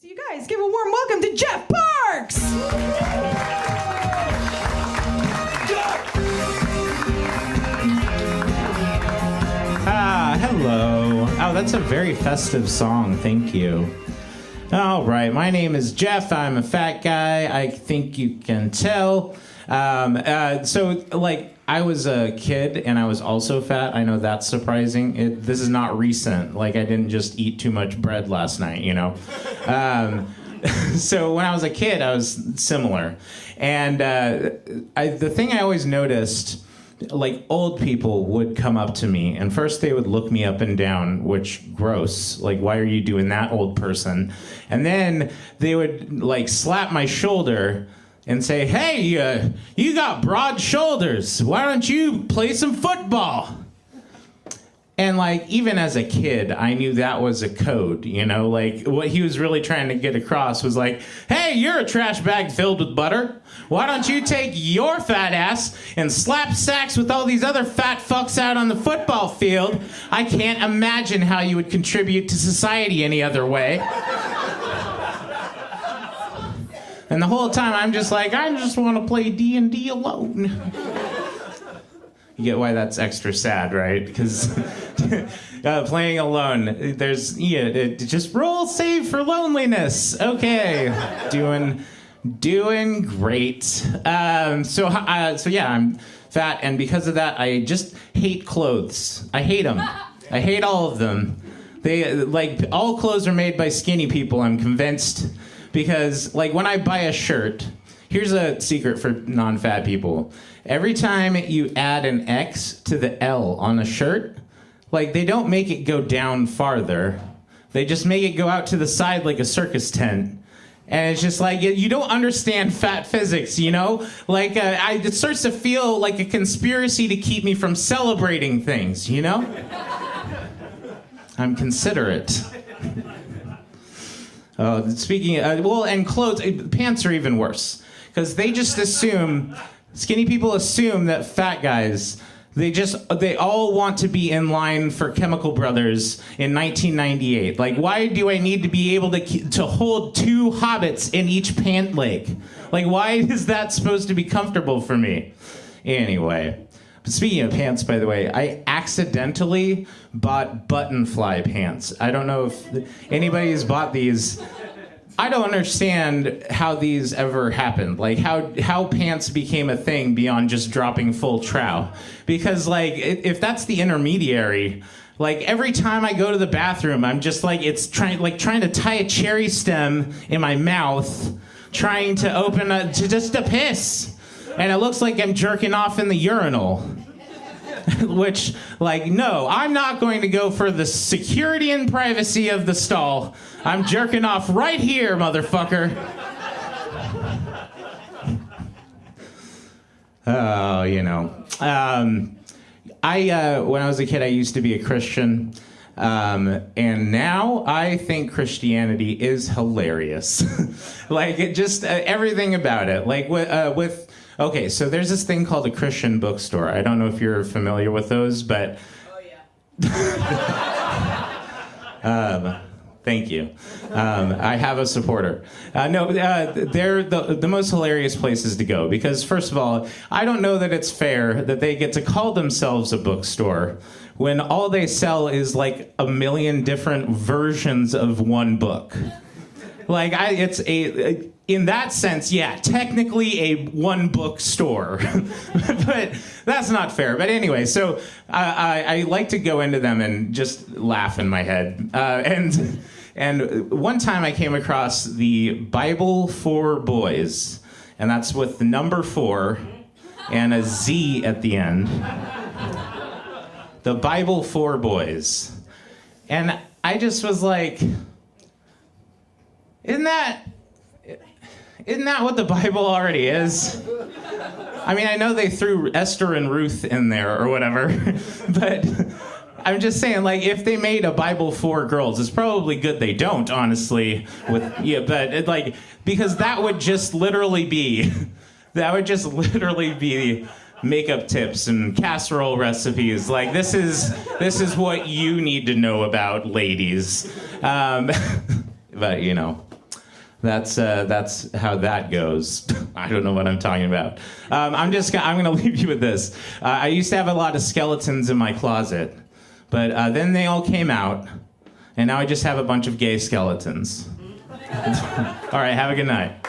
So you guys give a warm welcome to Geoff Parks! Hello. Oh, that's a very festive song. Thank you. All right. My name is Geoff. I'm a fat guy. I think you can tell. I was a kid and I was also fat. I know that's surprising. This is not recent. Like, I didn't just eat too much bread last night, you know? So when I was a kid, I was similar. And the thing I always noticed, like, old people would come up to me, and first they would look me up and down, which, gross. Like, why are you doing that, old person? And then they would, like, slap my shoulder and say, hey, you got broad shoulders. Why don't you play some football? And, like, even as a kid, I knew that was a code, you know? Like, what he was really trying to get across was like, hey, you're a trash bag filled with butter. Why don't you take your fat ass and slap sacks with all these other fat fucks out on the football field? I can't imagine how you would contribute to society any other way. And the whole time, I'm just like, I just want to play D&D alone. You get why that's extra sad, right? Because playing alone, just roll save for loneliness. Okay, doing great. So yeah, I'm fat, and because of that, I just hate clothes. I hate them. I hate all of them. All clothes are made by skinny people, I'm convinced. Because, like, when I buy a shirt, here's a secret for non-fat people. Every time you add an X to the L on a shirt, like, they don't make it go down farther. They just make it go out to the side like a circus tent. And it's just like, you don't understand fat physics, you know? Like, it starts to feel like a conspiracy to keep me from celebrating things, you know? I'm considerate. Speaking of, and clothes, pants are even worse. Because they just assume, skinny people assume that fat guys, they all want to be in line for Chemical Brothers in 1998. Like, why do I need to be able to hold two hobbits in each pant leg? Like, why is that supposed to be comfortable for me? Anyway. But speaking of pants, by the way, I accidentally bought button fly pants. I don't know if anybody's bought these. I don't understand how these ever happened. Like, how pants became a thing beyond just dropping full trow. Because, like, if that's the intermediary, like, every time I go to the bathroom, I'm just like, trying to tie a cherry stem in my mouth, trying to open to piss. And it looks like I'm jerking off in the urinal. Which, like, no, I'm not going to go for the security and privacy of the stall. I'm jerking off right here, motherfucker. Oh, you know. When I was a kid, I used to be a Christian. And now I think Christianity is hilarious. Like, everything about it. Like, okay, so there's this thing called a Christian bookstore. I don't know if you're familiar with those, but... Oh, yeah. Thank you. I have a supporter. They're the most hilarious places to go because, first of all, I don't know that it's fair that they get to call themselves a bookstore when all they sell is, like, 1 million different versions of one book. Like, in that sense, yeah, technically a one-book store. But that's not fair. But anyway, so I like to go into them and just laugh in my head. And one time I came across the Bible for Boys, and that's with the number 4 and a Z at the end. The Bible for Boys. And I just was like, Isn't that what the Bible already is? I mean, I know they threw Esther and Ruth in there or whatever, but I'm just saying, like, if they made a Bible for girls, it's probably good they don't, honestly. Because that would just literally be makeup tips and casserole recipes. Like, this is what you need to know about ladies. But, you know. That's how that goes. I don't know what I'm talking about. I'm gonna leave you with this. I used to have a lot of skeletons in my closet, but then they all came out, and now I just have a bunch of gay skeletons. All right, have a good night.